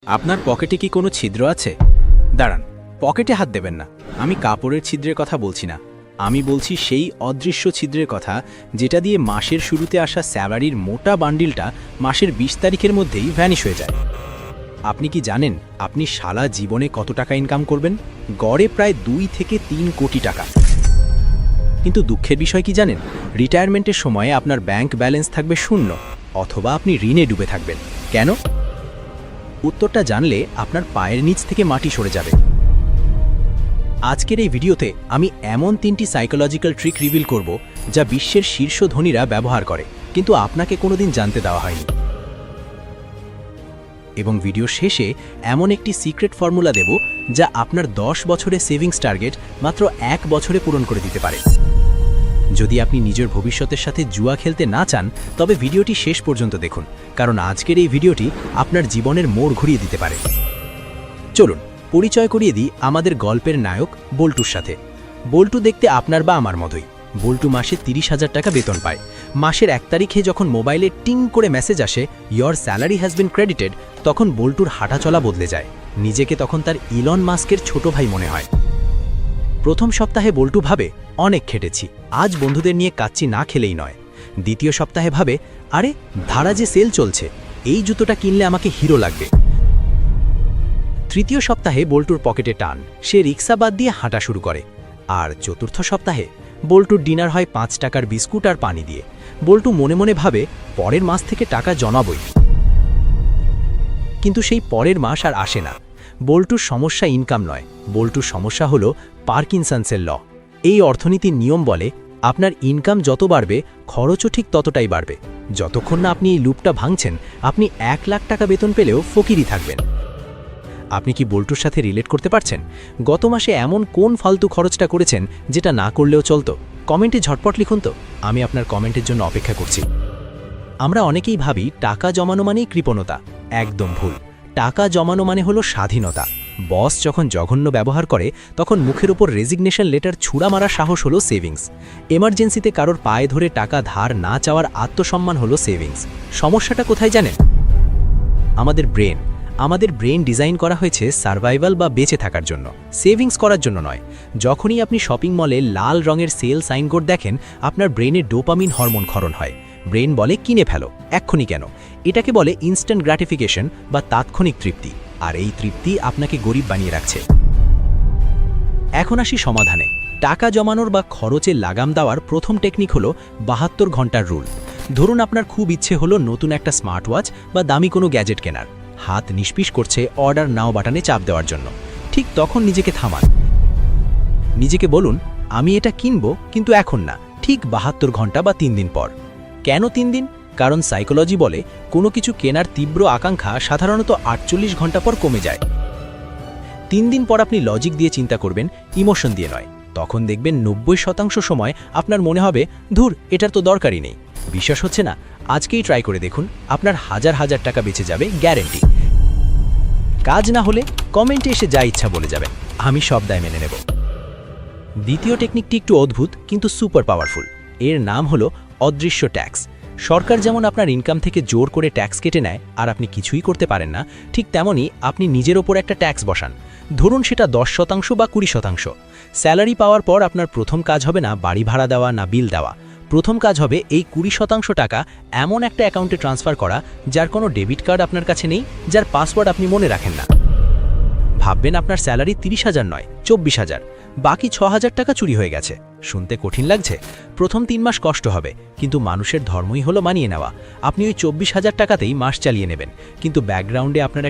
আপনার পকেটে কি কোনো ছিদ্র আছে? দাঁড়ান, পকেটে হাত দেবেন না। আমি কাপড়ের ছিদ্রের কথা বলছি না। আমি বলছি সেই অদৃশ্য ছিদ্রের কথা, যেটা দিয়ে মাসের শুরুতে আসা স্যালারির মোটা বান্ডিলটা মাসের ২০ তারিখের মধ্যেই ভ্যানিশ হয়ে যায়। আপনি কি জানেন আপনি সারা জীবনে কত টাকা ইনকাম করবেন? গড়ে প্রায় ২ থেকে ৩ কোটি টাকা। কিন্তু দুঃখের বিষয় কি জানেন? রিটায়ারমেন্টের সময়ে আপনার ব্যাংক ব্যালেন্স থাকবে শূন্য, অথবা আপনি ঋণে ডুবে থাকবেন। কেন? উত্তরটা জানলে আপনার পায়ের নিচ থেকে মাটি সরে যাবে। আজকের এই ভিডিওতে আমি এমন ৩টি সাইকোলজিক্যাল ট্রিক রিভিল করব, যা বিশ্বের শীর্ষ ধনীরা ব্যবহার করে, কিন্তু আপনাকে কোনোদিন জানতে দেওয়া হয়নি। এবং ভিডিও শেষে এমন একটি সিক্রেট ফর্মুলা দেব, যা আপনার ১০ বছরের সেভিংস টার্গেট মাত্র ১ বছরে পূরণ করে দিতে পারে। যদি আপনি নিজের ভবিষ্যতের সাথে জুয়া খেলতে না চান, তবে ভিডিওটি শেষ পর্যন্ত দেখুন, কারণ আজকের এই ভিডিওটি আপনার জীবনের মোড় ঘুরিয়ে দিতে পারে। চলুন পরিচয় করিয়ে দিই আমাদের গল্পের নায়ক বল্টুর সাথে। বল্টু দেখতে আপনার বা আমার মতোই। বল্টু মাসে ৩০,০০০ টাকা বেতন পায়। মাসের ১ তারিখে যখন মোবাইলে টিং করে মেসেজ আসে, your salary has been credited, তখন বল্টুর হাঁটাচলা বদলে যায়। নিজেকে তখন তার ইলন মাস্কের ছোট ভাই মনে হয়। প্রথম সপ্তাহে বল্টু ভাবে, অনেক খেটেছি, আজ বন্ধুদের নিয়ে কাচ্চি না খেলেই নয়। দ্বিতীয় সপ্তাহে ভাবে, আরে ধারা যে সেল চলছে, এই জুতোটা কিনলে আমাকে হিরো লাগবে। তৃতীয় সপ্তাহে বল্টুর পকেটে টান, সে রিক্সা বাদ দিয়ে হাঁটা শুরু করে। আর চতুর্থ সপ্তাহে বল্টুর ডিনার হয় ৫ টাকার বিস্কুট আর পানি দিয়ে। বল্টু মনে মনে ভাবে, পরের মাস থেকে টাকা জমাবই। কিন্তু সেই পরের মাস আর আসে না। বল্টুর সমস্যা ইনকাম নয়, বল্টুর সমস্যা হলো পার্কিনসন্সের ল। এই অর্থনীতির নিয়ম বলে, আপনার ইনকাম যত বাড়বে, খরচও ঠিক ততটাই বাড়বে। যতক্ষণ না আপনি এই লুপটা ভাঙছেন, আপনি ১ লাখ টাকা বেতন পেলেও ফকিরই থাকবেন। আপনি কি বল্টুর সাথে রিলেট করতে পারছেন? গত মাসে এমন কোন ফালতু খরচটা করেছেন, যেটা না করলেও চলতো? কমেন্টে ঝটপট লিখুন তো, আমি আপনার কমেন্টের জন্য অপেক্ষা করছি। আমরা অনেকেই ভাবি টাকা জমানো মানেই কৃপণতা। একদম ভুল। টাকা জমানো মানে হলো স্বাধীনতা। বস যখন জঘন্য ব্যবহার করে, তখন মুখের উপর রেজিগনেশন লেটার ছুড়া মারা সাহস হলো সেভিংস। এমার্জেন্সিতে কারোর পায়ে ধরে টাকা ধার না চাওয়ার আত্মসম্মান হলো সেভিংস। সমস্যাটা কোথায় জানেন? আমাদের ব্রেন ডিজাইন করা হয়েছে সার্ভাইভাল বা বেঁচে থাকার জন্য, সেভিংস করার জন্য নয়। যখনই আপনি শপিং মলে লাল রঙের সেল সাইনবোর্ড দেখেন, আপনার ব্রেনে ডোপামিন হরমোন ক্ষরণ হয়। ব্রেন বলে, কিনে ফেলো, এক্ষুনি কেন। এটাকে বলে ইনস্ট্যান্ট গ্র্যাটিফিকেশন বা তাৎক্ষণিক তৃপ্তি। আর এই তৃপ্তি আপনাকে গরিব বানিয়ে রাখছে। এখন আসি সমাধানে। টাকা জমানোর বা খরচে লাগাম দেওয়ার প্রথম টেকনিক হলো ৭২ ঘন্টার রুল। ধরুন আপনার খুব ইচ্ছে হলো নতুন একটা স্মার্ট ওয়াচ বা দামি কোনো গ্যাজেট কেনার। হাত নিষ্পিস করছে অর্ডার নাও বাটনে চাপ দেওয়ার জন্য। ঠিক তখন নিজেকে থামান। নিজেকে বলুন, আমি এটা কিনবো, কিন্তু এখন না, ঠিক ৭২ ঘন্টা বা ৩ দিন পর। কেন ৩ দিন? কারণ সাইকোলজি বলে, কোনো কিছু কেনার তীব্র আকাঙ্ক্ষা সাধারণত ৪৮ ঘন্টা পর কমে যায়। ৩ দিন পর আপনি লজিক দিয়ে চিন্তা করবেন, ইমোশন দিয়ে নয়। তখন দেখবেন ৯০% সময় আপনার মনে হবে, ধুর, এটার তো দরকারই নেই। বিশ্বাস হচ্ছে না? আজকেই ট্রাই করে দেখুন, আপনার হাজার হাজার টাকা বেঁচে যাবে, গ্যারেন্টি। কাজ না হলে কমেন্টে এসে যা ইচ্ছা বলে যাবেন, আমি সব দায় মেনে নেব। দ্বিতীয় টেকনিকটি একটু অদ্ভুত কিন্তু সুপার পাওয়ারফুল। এর নাম হলো অদৃশ্য ট্যাক্স। সরকার যেমন আপনার ইনকাম থেকে জোর করে ট্যাক্স কেটে নেয় আর আপনি কিছুই করতে পারেন না, ঠিক তেমনই আপনি নিজের ওপর একটা ট্যাক্স বসান। ধরুন সেটা ১০% বা ২০%। স্যালারি পাওয়ার পর আপনার প্রথম কাজ হবে না বাড়ি ভাড়া দেওয়া না বিল দেওয়া। প্রথম কাজ হবে এই ২০% টাকা এমন একটা অ্যাকাউন্টে ট্রান্সফার করা, যার কোনো ডেবিট কার্ড আপনার কাছে নেই, যার পাসওয়ার্ড আপনি মনে রাখেন না। ভাববেন আপনার স্যালারি ৩০,০০০ নয়, ২৪,০০০। বাকি ৬,০০০ টাকা চুরি হয়ে গেছে। শুনতে কঠিন লাগছে? প্রথম ৩ মাস কষ্ট হবে, কিন্তু মানুষের ধর্মই হলো মানিয়ে নেওয়া। আপনি ওই ২৪,০০০ টাকাতেই মাস চালিয়ে নেবেন, কিন্তু ব্যাকগ্রাউন্ডে আপনার